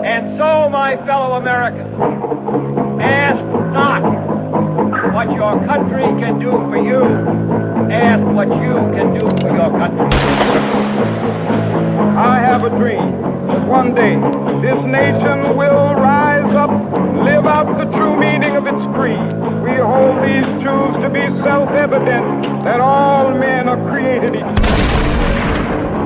And so, my fellow Americans, ask not what your country can do for you. Ask what you can do for your country. I have a dream that one day this nation will rise up, live out the true meaning of its creed. We hold these truths to be self-evident, that all men are created equal.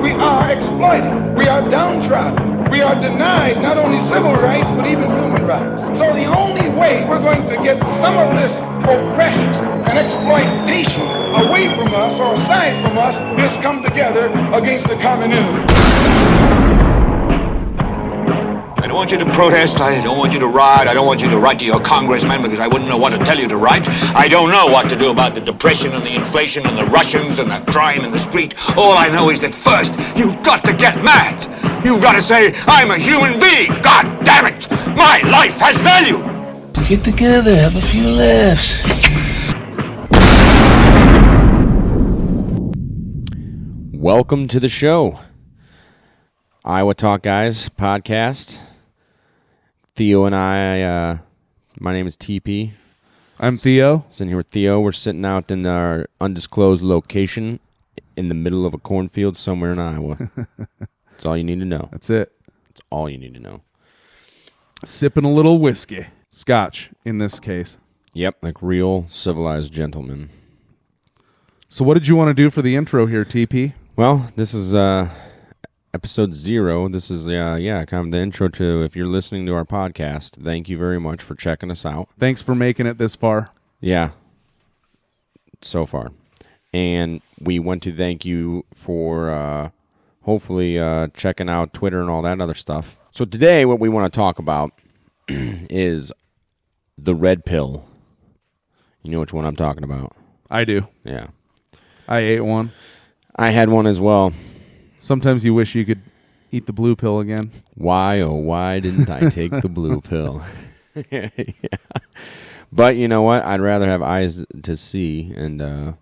We are exploited. We are downtrodden. We are denied not only civil rights, but even human rights. So the only way we're going to get some of this oppression and exploitation away from us or aside from us is come together against the common enemy. I don't want you to protest, I don't want you to riot, I don't want you to write to your congressman because I wouldn't know what to tell you to write. I don't know what to do about the depression and the inflation and the Russians and the crime in the street. All I know is that first, you've got to get mad. You've got to say, I'm a human being. God damn it! My life has value! Get together, have a few laughs. Welcome to the show. Iowa Talk Guys podcast. Theo and I, my name is Teepee. I'm Theo. Sitting here with Theo. We're sitting out in our undisclosed location in the middle of a cornfield somewhere in Iowa. That's all you need to know. That's it. That's all you need to know. Sipping a little whiskey. Scotch, in this case. Yep, like real civilized gentlemen. So what did you want to do for the intro here, TP? Well, this is episode 0. This is, kind of the intro to, if you're listening to our podcast, thank you very much for checking us out. Thanks for making it this far. Yeah, so far. And we want to thank you for hopefully checking out Twitter and all that other stuff. So today what we want to talk about is the red pill. You know which one I'm talking about? I do. Yeah. I ate one. I had one as well. Sometimes you wish you could eat the blue pill again. Why, oh, why didn't I take the blue pill? Yeah. But you know what? I'd rather have eyes to see and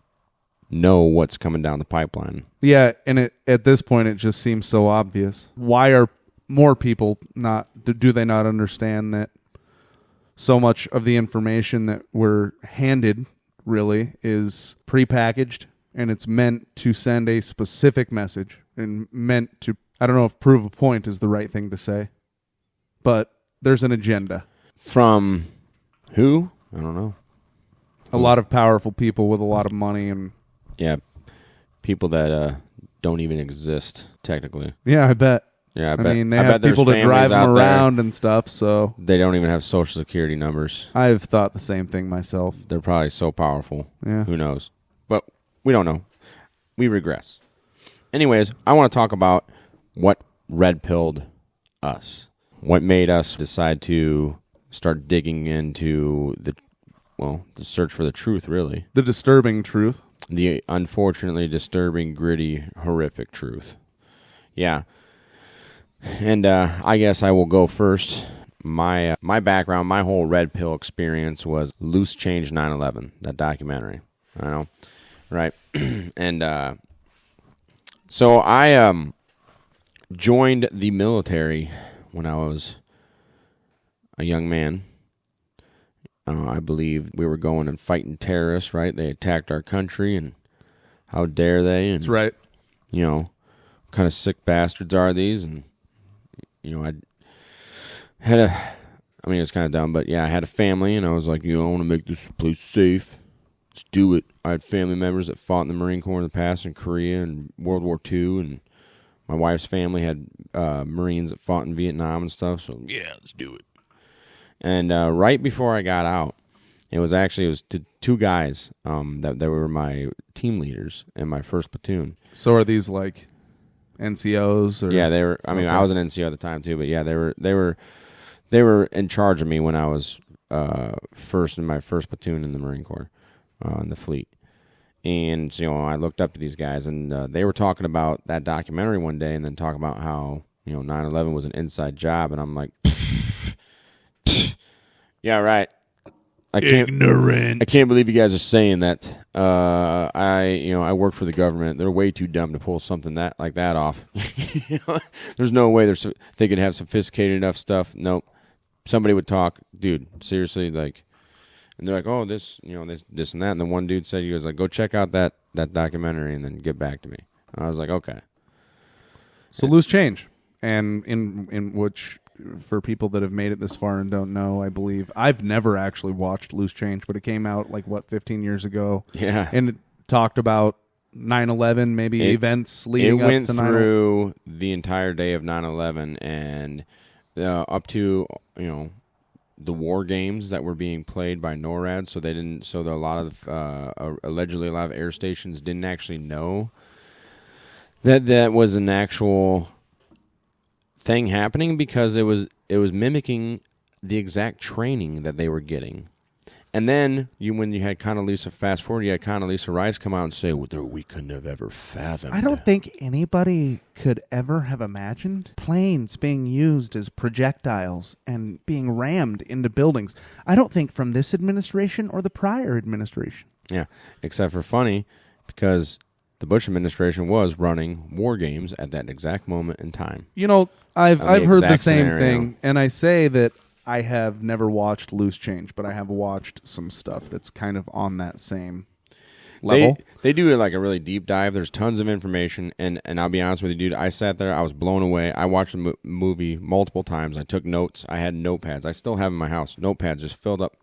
know what's coming down the pipeline. Yeah, and at this point, it just seems so obvious. Why are more people do they not understand that so much of the information that we're handed really is prepackaged and it's meant to send a specific message and meant to, I don't know if prove a point is the right thing to say, but there's an agenda. From who? I don't know. A lot of powerful people with a lot of money and... Yeah, people that don't even exist, technically. Yeah, I bet. Yeah, I mean, they have people to drive them around and stuff, so... They don't even have social security numbers. I've thought the same thing myself. They're probably so powerful. Yeah. Who knows? But we don't know. We regress. Anyways, I want to talk about what red-pilled us. What made us decide to start digging into the search for the truth, really. The disturbing truth. The unfortunately disturbing, gritty, horrific truth. Yeah. And I guess I will go first. My background, my whole red pill experience was Loose Change 9/11, that documentary. I know, right? And so I joined the military when I was a young man. I believe we were going and fighting terrorists, right? They attacked our country, and how dare they? And, that's right. You know, what kind of sick bastards are these? And, you know, it's kind of dumb, but yeah, I had a family, and I was like, I want to make this place safe. Let's do it. I had family members that fought in the Marine Corps in the past, in Korea and World War II, and my wife's family had Marines that fought in Vietnam and stuff, so yeah, let's do it. And right before I got out, it was two guys that were my team leaders in my first platoon. So are these like NCOs? Or? Yeah, they were. I mean, okay. I was an NCO at the time too, but yeah, they were in charge of me when I was first in my first platoon in the Marine Corps, in the fleet. And I looked up to these guys, and they were talking about that documentary one day, and then talking about how 9/11 was an inside job, and I'm like. Yeah, right. Ignorant. I can't believe you guys are saying that. I work for the government. They're way too dumb to pull something like that off. There's no way they could have sophisticated enough stuff. Nope. Somebody would talk, dude. Seriously, like, and they're like, oh, this and that. And the one dude said, he was like, go check out that documentary and then get back to me. And I was like, okay. So Loose Change, and in which, for people that have made it this far and don't know, I believe I've never actually watched Loose Change, but it came out 15 years ago. Yeah, and it talked about 9/11, maybe events leading up to 9/11. It went through the entire day of 9/11 and up to the war games that were being played by NORAD. So allegedly a lot of air stations didn't actually know that was an actual thing happening, because it was mimicking the exact training that they were getting. And then when you had Condoleezza, fast forward, you had Condoleezza Rice come out and say, well, we couldn't have ever fathomed. I don't think anybody could ever have imagined planes being used as projectiles and being rammed into buildings. I don't think from this administration or the prior administration. Yeah, except for funny, because the Bush administration was running war games at that exact moment in time. I've heard the same scenario. thing, and I say that I have never watched Loose Change, but I have watched some stuff that's kind of on that same level. They do like a really deep dive. There's tons of information, and I'll be honest with you, dude, I sat there, I was blown away. I watched the movie multiple times. I took notes. I had notepads. I still have in my house notepads just filled up.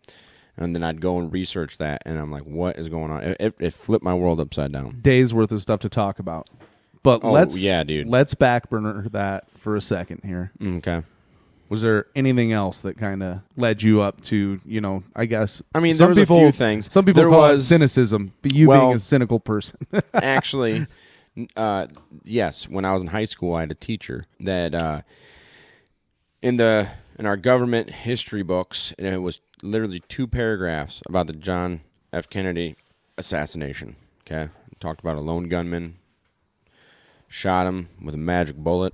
And then I'd go and research that, and I'm like, what is going on? It flipped my world upside down. Days worth of stuff to talk about. But let's backburner that for a second here. Okay. Was there anything else that kind of led you up to, I guess? I mean, there was a few things. Some people call it cynicism, but being a cynical person. Actually, yes. When I was in high school, I had a teacher that in our government history books, and it was literally 2 paragraphs about the John F. Kennedy assassination. Okay, it talked about a lone gunman shot him with a magic bullet.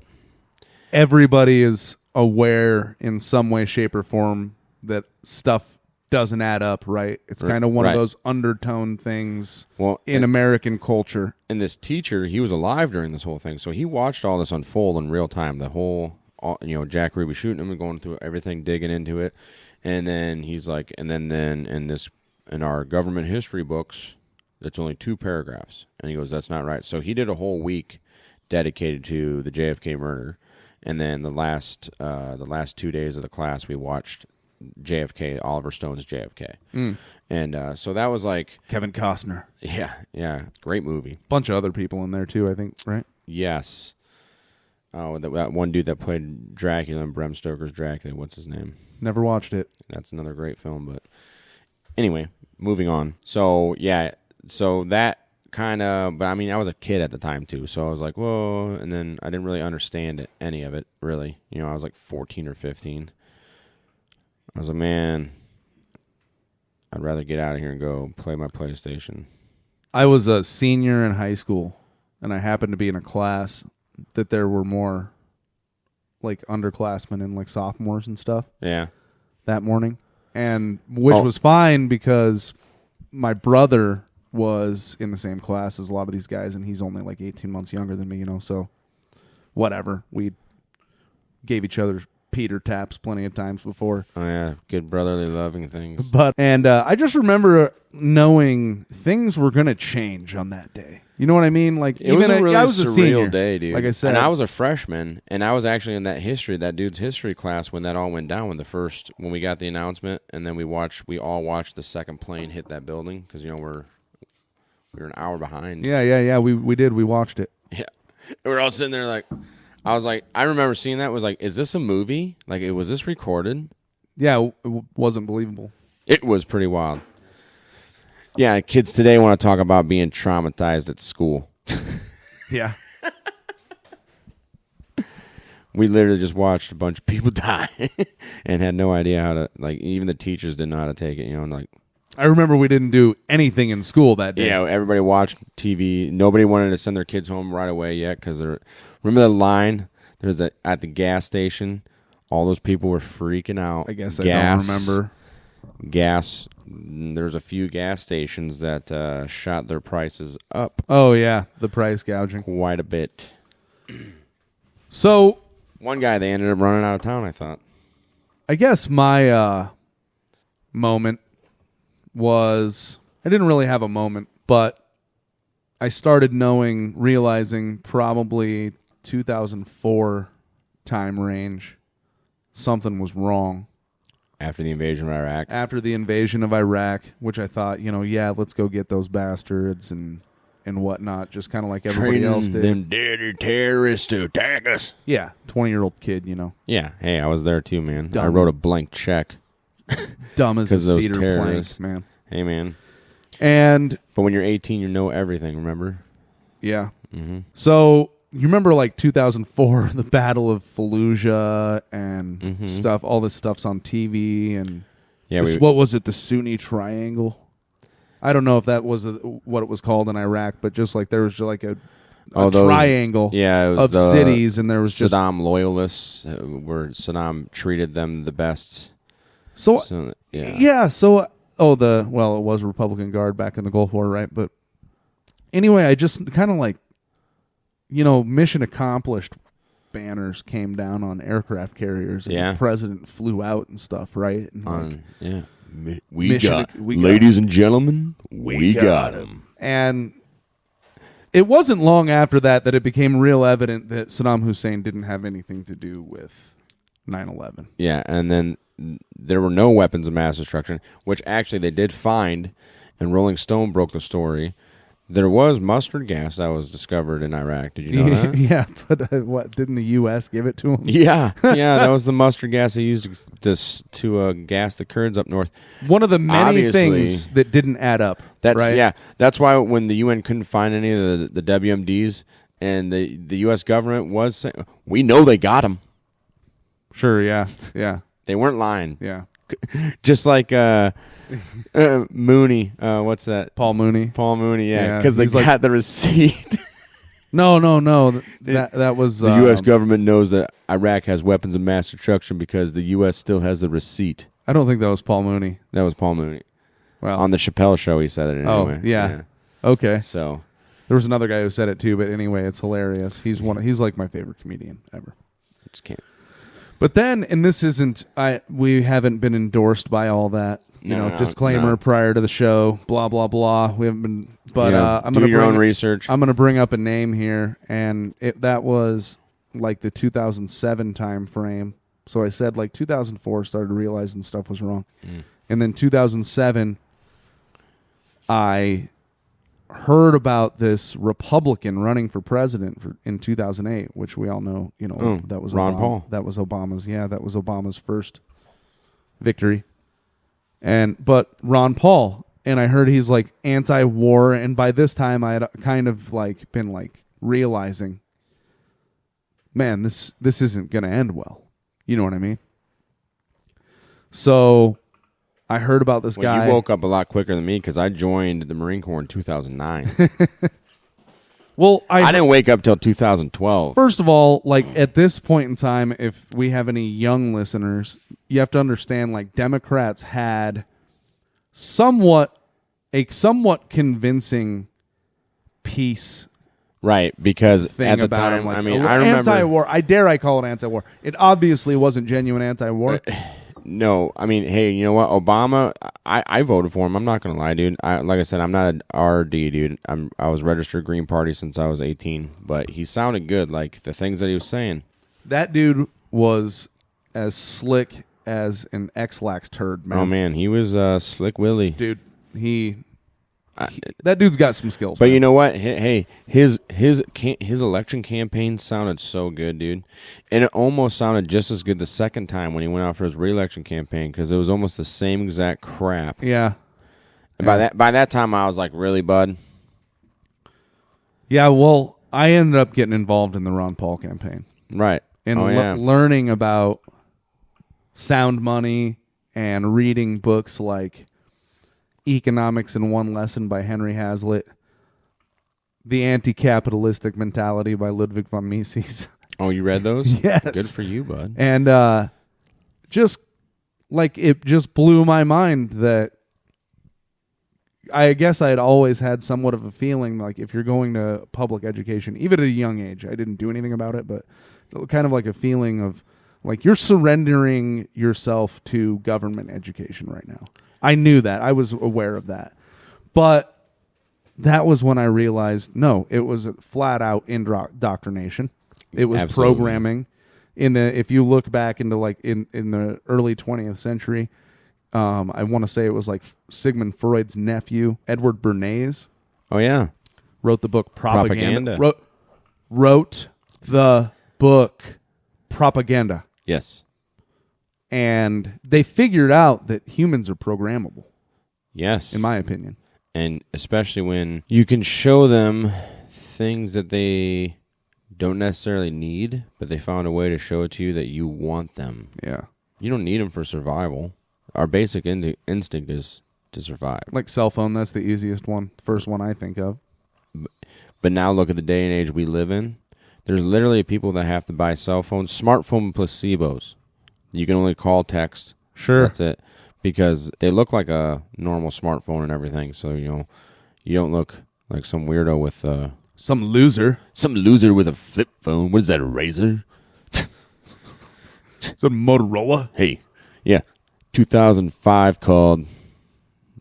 Everybody is aware in some way, shape, or form that stuff doesn't add up, right? It's kind of one of those undertone things in American culture. And this teacher, he was alive during this whole thing, so he watched all this unfold in real time. Jack Ruby shooting him and going through everything, digging into it. And then he's like, and then in our government history books, it's only 2 paragraphs. And he goes, that's not right. So he did a whole week dedicated to the JFK murder. And then the last 2 days of the class, we watched JFK, Oliver Stone's JFK. And so that was like Kevin Costner. Yeah, great movie. Bunch of other people in there too, I think, right? Yes. Oh, that one dude that played Dracula in Bram Stoker's Dracula. What's his name? Never watched it. That's another great film. But anyway, moving on. So that kind of. But I mean, I was a kid at the time too, so I was like, whoa. And then I didn't really understand any of it. Really, I was like 14 or 15. I was like, man, I'd rather get out of here and go play my PlayStation. I was a senior in high school, and I happened to be in a class that there were more like underclassmen and like sophomores and stuff. Yeah. That morning. And which was fine because my brother was in the same class as a lot of these guys, and he's only like 18 months younger than me, so whatever. We gave each other Peter taps plenty of times before. Oh yeah, good brotherly loving things. And I just remember knowing things were going to change on that day. You know what I mean? Like it was a really I was a surreal senior day, dude. Like I said, and I was a freshman, and I was actually in that dude's history class when that all went down. When we got the announcement, and then we all watched the second plane hit that building because we're an hour behind. Yeah. We did. We watched it. Yeah, we're all sitting there like. I was like, I remember seeing that. Was like, is this a movie? Like, was this recorded? Yeah, it wasn't believable. It was pretty wild. Yeah, kids today want to talk about being traumatized at school. Yeah. We literally just watched a bunch of people die and had no idea how to, like, even the teachers didn't know how to take it, and like. I remember we didn't do anything in school that day. Yeah, everybody watched TV. Nobody wanted to send their kids home right away yet because remember the line? There's at the gas station. All those people were freaking out. I guess I don't remember. gas. There's a few gas stations that shot their prices up Oh, yeah, the price gouging. quite a bit. So, One guy, they ended up running out of town, I thought. I guess my moment was, I didn't really have a moment, but I started realizing probably 2004 time range, something was wrong. After the invasion of Iraq. After the invasion of Iraq, which I thought, let's go get those bastards and whatnot, just kind of like everybody else did. Them dirty terrorists to attack us. Yeah, 20-year-old kid, Yeah, hey, I was there too, man. Dumb. I wrote a blank check. Dumb as a Because those cedar plank, terrorists. man. Hey, man. And But when you're 18, you know everything, remember? yeah. Mm-hmm. So you remember like 2004, the Battle of Fallujah and stuff. All this stuff's on TV and what was it? The Sunni Triangle. I don't know if that was what it was called in Iraq, but just like there was like a triangle it was of cities, and there was Saddam loyalists where Saddam treated them the best. So So it was Republican Guard back in the Gulf War, right? But anyway, I just kind of like, mission accomplished banners came down on aircraft carriers, and the president flew out and stuff, right? And ladies and gentlemen, we got him. And it wasn't long after that it became real evident that Saddam Hussein didn't have anything to do with 9/11. Yeah, and then there were no weapons of mass destruction, which actually they did find, and Rolling Stone broke the story. There was mustard gas that was discovered in Iraq. Did you know that? Yeah, but what, didn't the U.S. give it to them? Yeah, that was the mustard gas they used to gas the Kurds up north. One of the many Obviously, things that didn't add up. Right? Yeah, that's why when the UN couldn't find any of the WMDs, and the U.S. government was saying, we know they got them. Sure, yeah. They weren't lying. Yeah. Just like Mooney. What's that? Paul Mooney, yeah. Because they got the receipt. No. That was... The U.S. government knows that Iraq has weapons of mass destruction because the U.S. still has the receipt. I don't think that was Paul Mooney. That was Paul Mooney. Well, on the Chappelle show, he said it anyway. Oh, yeah. Okay. So... There was another guy who said it too, but anyway, it's hilarious. He's like my favorite comedian ever. Just can't. But then, and this isn't, we haven't been endorsed by all that. Disclaimer prior to the show, blah blah blah. We haven't been, but I'm gonna do your own research. I'm gonna bring up a name here, and that was like the 2007 time frame. So I said like 2004 started realizing stuff was wrong, and then 2007, I heard about this Republican running for president in 2008, which we all know, that was Ron Obama. Paul. That was Obama's first victory. But Ron Paul, and I heard he's like anti-war, and by this time I had kind of like been like realizing, man, this isn't going to end well. You know what I mean? So I heard about this guy. You woke up a lot quicker than me because I joined the Marine Corps in 2009. Well, I didn't wake up till 2012. First of all, like at this point in time, if we have any young listeners, you have to understand like Democrats had a somewhat convincing peace right, because thing at the about time, him, like, I mean, I remember anti-war. I call it anti-war. It obviously wasn't genuine anti-war. No, I mean, hey, you know what? Obama, I voted for him. I'm not gonna lie, dude. Like I said, I'm not an RD, dude. I was registered Green Party since I was 18, but he sounded good. Like the things that he was saying. That dude was as slick as an X-Lax turd, man. Oh man, he was Slick Willie, dude. That dude's got some skills. But man. you know what? Hey, his election campaign sounded so good, dude, and it almost sounded just as good the second time when he went out for his re-election campaign because it was almost the same exact crap. Yeah. And by that time, I was like, really, bud? Yeah. Well, I ended up getting involved in the Ron Paul campaign, right? And learning about sound money and reading books like Economics in One Lesson by Henry Hazlitt, The Anti-Capitalistic Mentality by Ludwig von Mises. Oh, you read those? Yes. Good for you, bud. And just like, it just blew my mind that I guess I had always had somewhat of a feeling like if you're going to public education, even at a young age, I didn't do anything about it, but kind of like a feeling of like you're surrendering yourself to government education right now. I knew that. I was aware of that. But that was when I realized, no, it was a flat out indoctrination. It was Absolutely. programming. If you look back into like in the early 20th century, I want to say it was like Sigmund Freud's nephew, Edward Bernays. Oh, yeah. Wrote the book Propaganda. Wrote the book Propaganda. Yes. And they figured out that humans are programmable, Yes. in my opinion. And especially when you can show them things that they don't necessarily need, but they found a way to show it to you that you want them. Yeah. You don't need them for survival. Our basic instinct is to survive. Like cell phone, that's the easiest one. First one I think of. But now look at the day and age we live in. There's literally people that have to buy cell phones, smartphone placebos. You can only call, text. Sure. That's it. Because they look like a normal smartphone and everything. So, you don't look like some weirdo with some loser with a flip phone. What is that, a Razor? It's a Motorola. Hey, yeah. 2005 called.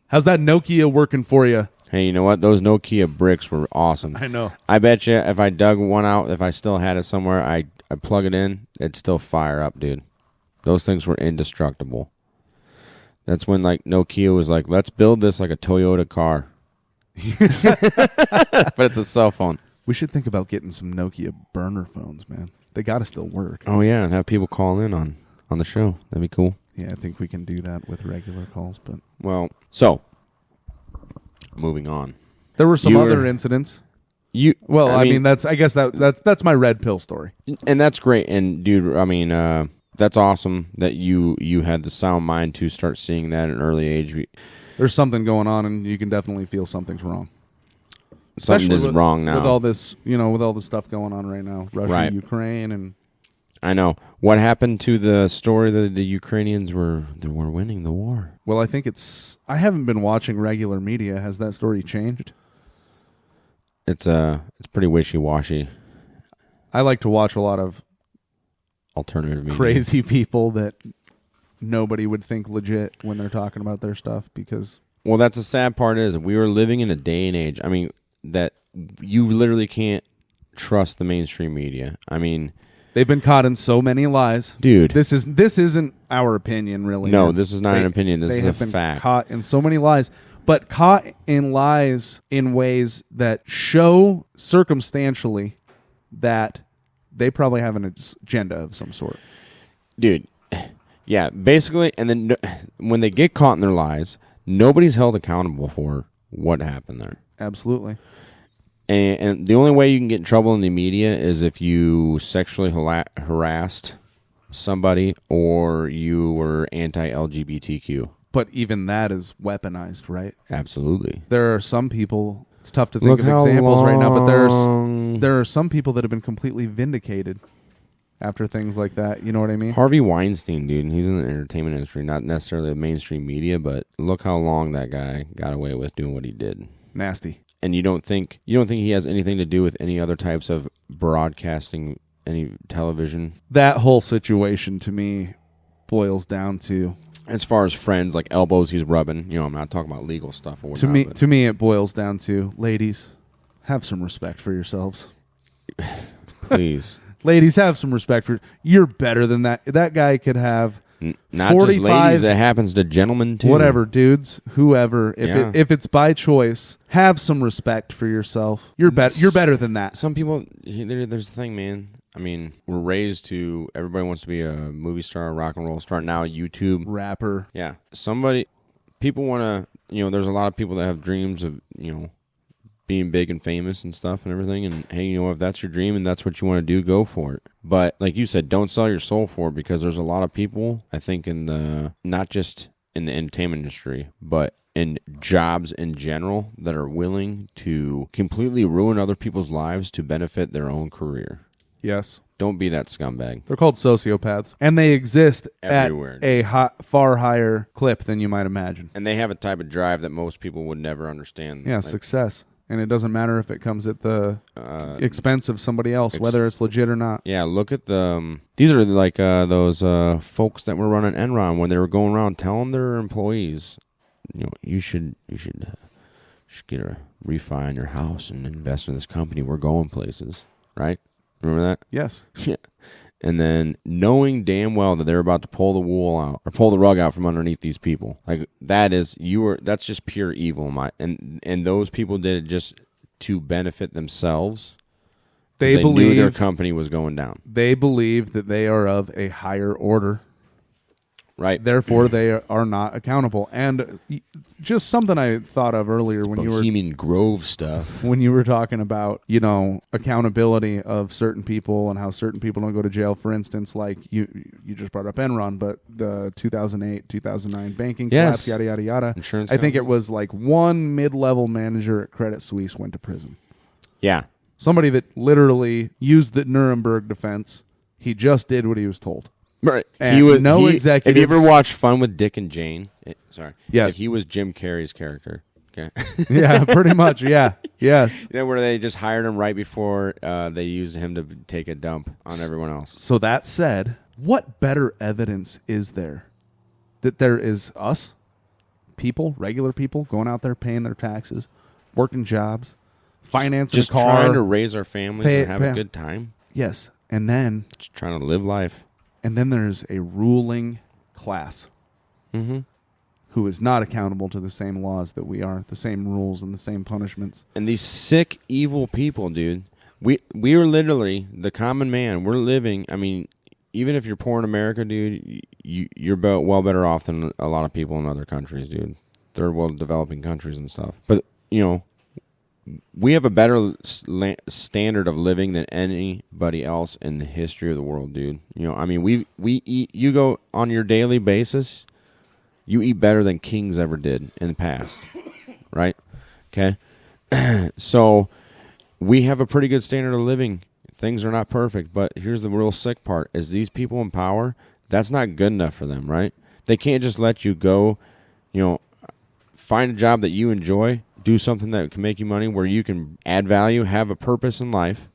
How's that Nokia working for you? Hey, you know what? Those Nokia bricks were awesome. I know. I bet you if I dug one out, if I still had it somewhere, I plug it in, it'd still fire up, dude. Those things were indestructible. That's when like Nokia was like, let's build this like a Toyota car. But it's a cell phone. We should think about getting some Nokia burner phones, man. They got to still work. Oh, yeah, and have people call in on the show. That'd be cool. Yeah, I think we can do that with regular calls. But Well, so, moving on. there were some other incidents. I mean, that's my red pill story. And that's great. And, dude, I mean, that's awesome that you had the sound mind to start seeing that at an early age. There's something going on, and you can definitely feel something's wrong. Something is wrong now. With all this, with all the stuff going on right now. Russia, Right. Ukraine, and... I know. What happened to the story that the Ukrainians were winning the war? Well, I think I haven't been watching regular media. Has that story changed? It's pretty wishy-washy. I like to watch a lot of Alternative media. crazy people that nobody would think legit when they're talking about their stuff because... Well, that's the sad part is we were living in a day and age, I mean, that you literally can't trust the mainstream media. I mean... They've been caught in so many lies. Dude. This isn't our opinion, really. No, this is not an opinion. This is a fact. They have been caught in so many lies, but caught in lies in ways that show circumstantially that they probably have an agenda of some sort. Dude, yeah, basically, and then when they get caught in their lies, nobody's held accountable for what happened there. Absolutely. And the only way you can get in trouble in the media is if you sexually harassed somebody or you were anti-LGBTQ. But even that is weaponized, right? Absolutely. There are some people, it's tough to think of examples right now, but there are some people that have been completely vindicated after things like that. You know what I mean? Harvey Weinstein, dude, he's in the entertainment industry, not necessarily the mainstream media, but look how long that guy got away with doing what he did. Nasty. And you don't think he has anything to do with any other types of broadcasting, any television? That whole situation to me boils down to, as far as friends, like elbows he's rubbing. I'm not talking about legal stuff or whatnot. To me, it boils down to, ladies, have some respect for yourselves. Please. Ladies, have some respect for... You're better than that. That guy could have... Not just ladies, it happens to gentlemen too. Whatever, dudes, whoever. If it's by choice, have some respect for yourself. You're better than that. Some people, there's the thing, man. I mean, we're raised to, everybody wants to be a movie star, a rock and roll star, now YouTube. Rapper. Yeah. People want to, there's a lot of people that have dreams of, being big and famous and stuff and everything. And hey, if that's your dream and that's what you want to do, go for it. But like you said, don't sell your soul for it, because there's a lot of people, I think, not just in the entertainment industry, but in jobs in general, that are willing to completely ruin other people's lives to benefit their own career. Yes. Don't be that scumbag. They're called sociopaths, and they exist Everywhere, at a far higher clip than you might imagine. And they have a type of drive that most people would never understand. Yeah, success. And it doesn't matter if it comes at the expense of somebody else, whether it's legit or not. Yeah, look at the... these are like those folks that were running Enron when they were going around telling their employees, you should get a refi on your house and invest in this company. We're going places, right? Remember that? Yes. Yeah. And then knowing damn well that they're about to pull the wool out or pull the rug out from underneath these people, like that's just pure evil. And those people did it just to benefit themselves. They knew their company was going down. They believe that they are of a higher order. Right. Therefore, they are not accountable. And just something I thought of earlier when Bohemian Grove stuff. When you were talking about, accountability of certain people and how certain people don't go to jail. For instance, like you just brought up Enron, but the 2008, 2009 banking collapse, yada, yada, yada. Insurance I think it was like one mid-level manager at Credit Suisse went to prison. Yeah. Somebody that literally used the Nuremberg defense. He just did what he was told. Right. And executives. Have you ever watched Fun with Dick and Jane? Yes. He was Jim Carrey's character. Okay. Yeah, pretty much. Yeah. Yes. Yeah, where they just hired him right before they used him to take a dump on everyone else. So that said, what better evidence is there that there is us, people, regular people, going out there paying their taxes, working jobs, financing just a car, trying to raise our families and have a good time? Yes. And then just trying to live life. And then there's a ruling class who is not accountable to the same laws that we are, the same rules and the same punishments. And these sick, evil people, dude. We are literally the common man. We're living. I mean, even if you're poor in America, dude, you're well better off than a lot of people in other countries, dude. Third world developing countries and stuff. But we have a better standard of living than anybody else in the history of the world, dude. I mean, we eat. You go on your daily basis, you eat better than kings ever did in the past, right? Okay, so we have a pretty good standard of living. Things are not perfect, but here's the real sick part: is these people in power. That's not good enough for them, right? They can't just let you go. Find a job that you enjoy. Do something that can make you money where you can add value, have a purpose in life,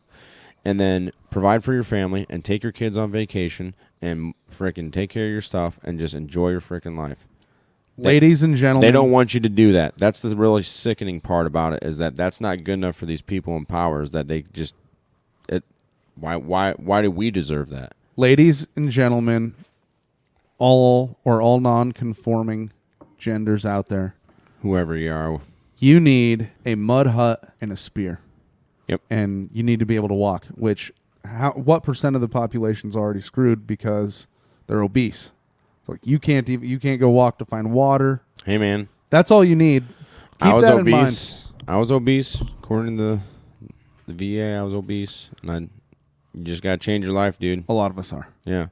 and then provide for your family and take your kids on vacation and frickin' take care of your stuff and just enjoy your frickin' life. Ladies and gentlemen. They don't want you to do that. That's the really sickening part about it, is that that's not good enough for these people in power, is that they just... Why do we deserve that? Ladies and gentlemen, all non-conforming genders out there. Whoever you are... You need a mud hut and a spear. Yep. And you need to be able to walk, what percent of the population's already screwed because they're obese? Like you can't go walk to find water. Hey man. That's all you need. Keep I was that obese. in mind. I was obese. According to the VA, I was obese. And you just gotta change your life, dude. A lot of us are. Yeah.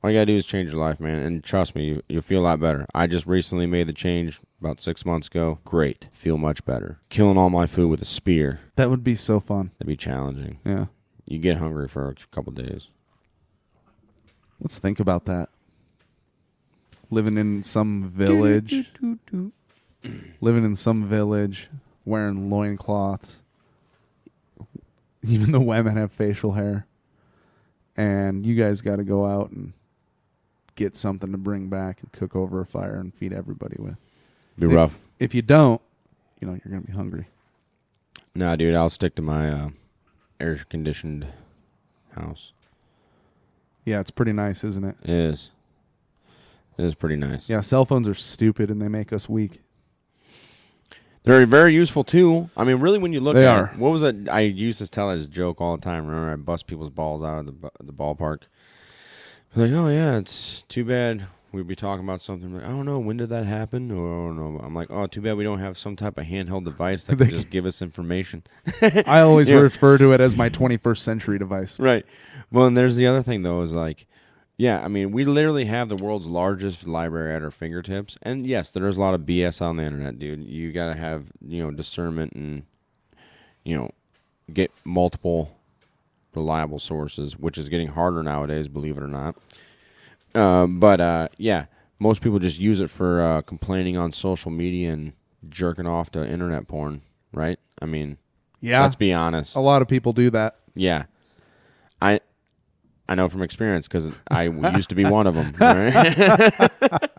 All you gotta do is change your life, man. And trust me, you'll feel a lot better. I just recently made the change about 6 months ago. Great. Feel much better. Killing all my food with a spear. That would be so fun. That'd be challenging. Yeah. You get hungry for a couple days. Let's think about that. Living in some village. Living in some village, wearing loincloths. Even the women have facial hair. And you guys got to go out and get something to bring back and cook over a fire and feed everybody with. Be rough. If you don't, you're going to be hungry. Nah, dude, I'll stick to my air-conditioned house. Yeah, it's pretty nice, isn't it? It is. It is pretty nice. Yeah, cell phones are stupid and they make us weak. They're very useful, too. I mean, really, when you look they at are. it, what was it? I used to tell it as a joke all the time. Remember, I bust people's balls out of the ballpark. Like, oh, yeah, it's too bad we'd be talking about something. Like, I don't know, when did that happen? Or, I don't know. I'm like, oh, too bad we don't have some type of handheld device that can just give us information. I always refer to it as my 21st century device. Right. Well, and there's the other thing, though, is like, yeah, I mean, we literally have the world's largest library at our fingertips. And, yes, there's a lot of BS on the internet, dude. You got to have, discernment and, get multiple reliable sources, which is getting harder nowadays, believe it or not. But most people just use it for complaining on social media and jerking off to internet porn, right? I mean, yeah. Let's be honest. A lot of people do that. Yeah. I know from experience because I used to be one of them. Right?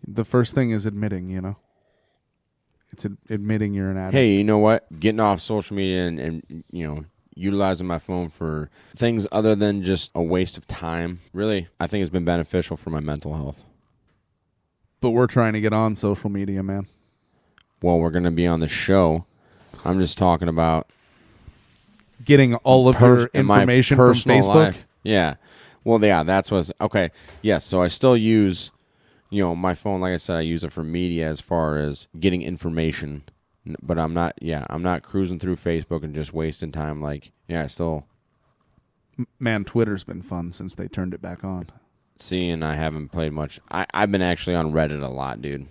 The first thing is admitting, It's admitting you're an addict. Hey, you know what? Getting off social media and utilizing my phone for things other than just a waste of time, really, I think it's been beneficial for my mental health. But we're trying to get on social media, man. Well, we're going to be on the show. I'm just talking about getting all of your information from Facebook. Life. Yeah. Well, yeah, that's what's okay. Yes, so I still use, my phone. Like I said, I use it for media as far as getting information. But I'm not cruising through Facebook and just wasting time. I still. Man, Twitter's been fun since they turned it back on. See, and I haven't played much. I've been actually on Reddit a lot, dude.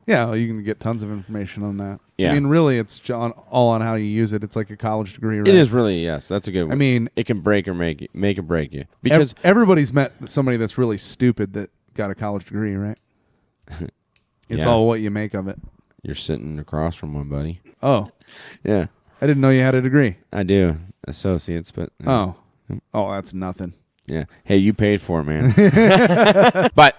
Yeah, well, you can get tons of information on that. Yeah. I mean, really, it's all on how you use it. It's like a college degree, right? It is really, yes. That's a good one. I mean, it can make or break you. Because everybody's met somebody that's really stupid that got a college degree, right? It's all what you make of it. You're sitting across from one, buddy. Oh. Yeah. I didn't know you had a degree. I do. Associates, but... Oh, that's nothing. Yeah. Hey, you paid for it, man. But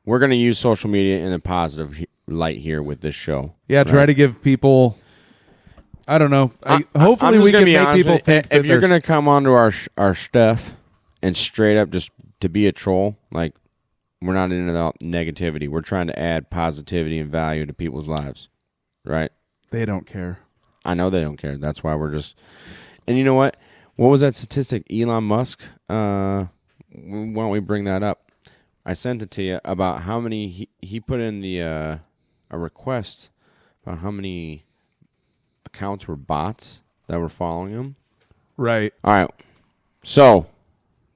we're going to use social media in a positive light here with this show. Yeah, right? Try to give people... I don't know. Hopefully we can make people think if you're going to come onto our stuff and straight up just to be a troll, we're not into that negativity. We're trying to add positivity and value to people's lives, right? They don't care. I know they don't care. That's why we're just... And you know what? What was that statistic? Elon Musk? Why don't we bring that up? I sent it to you about how many... He put in a request about how many accounts were bots that were following him. Right. All right. So,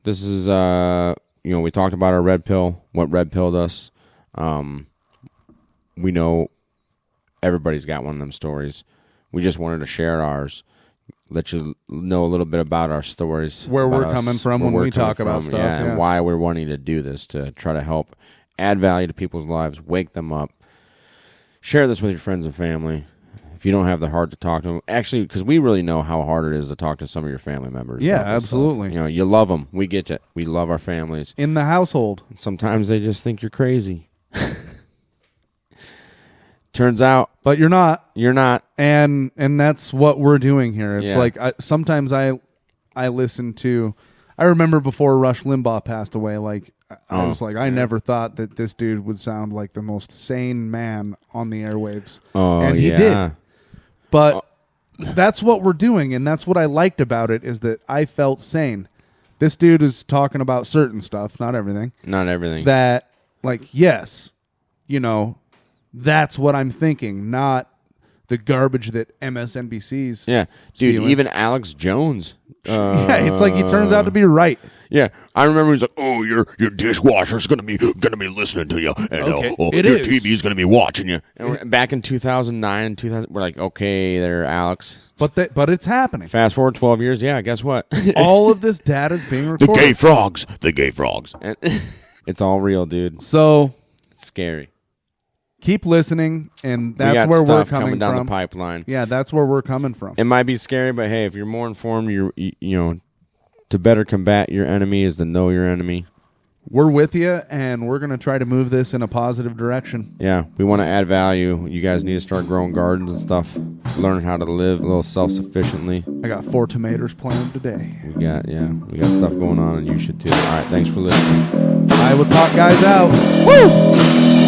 this is... we talked about our red pill, what red pilled us. We know everybody's got one of them stories. We just wanted to share ours, let you know a little bit about our stories. Where we're coming from when we talk about stuff. Yeah, and why we're wanting to do this, to try to help add value to people's lives, wake them up. Share this with your friends and family. If you don't have the heart to talk to them, actually, because we really know how hard it is to talk to some of your family members. Yeah, absolutely. You love them. We get it. We love our families. In the household. Sometimes they just think you're crazy. Turns out. But you're not. You're not. And that's what we're doing here. It's sometimes I listen to... I remember before Rush Limbaugh passed away, I was like, I never thought that this dude would sound like the most sane man on the airwaves. Oh, and he did. But that's what we're doing, and that's what I liked about it, is that I felt sane. This dude is talking about certain stuff, not everything. Not everything. That, yes, that's what I'm thinking, not the garbage that MSNBC's dude, spewing. Even Alex Jones. It's like he turns out to be right. Yeah, I remember he's like, "Oh, your dishwasher's gonna be listening to you, and your TV's gonna be watching you." And back in 2009, we're like, "Okay, there, Alex." But it's happening. Fast forward 12 years, yeah. Guess what? All of this data is being recorded. The gay frogs. And it's all real, dude. So it's scary. Keep listening, and that's where we're coming down from. The pipeline. Yeah, that's where we're coming from. It might be scary, but hey, if you're more informed, to better combat your enemy is to know your enemy. We're with you, and we're going to try to move this in a positive direction. Yeah, we want to add value. You guys need to start growing gardens and stuff. Learn how to live a little self-sufficiently. I got 4 tomatoes planted today. We got stuff going on, and you should too. All right, thanks for listening. Iowa Talk guys out. Woo!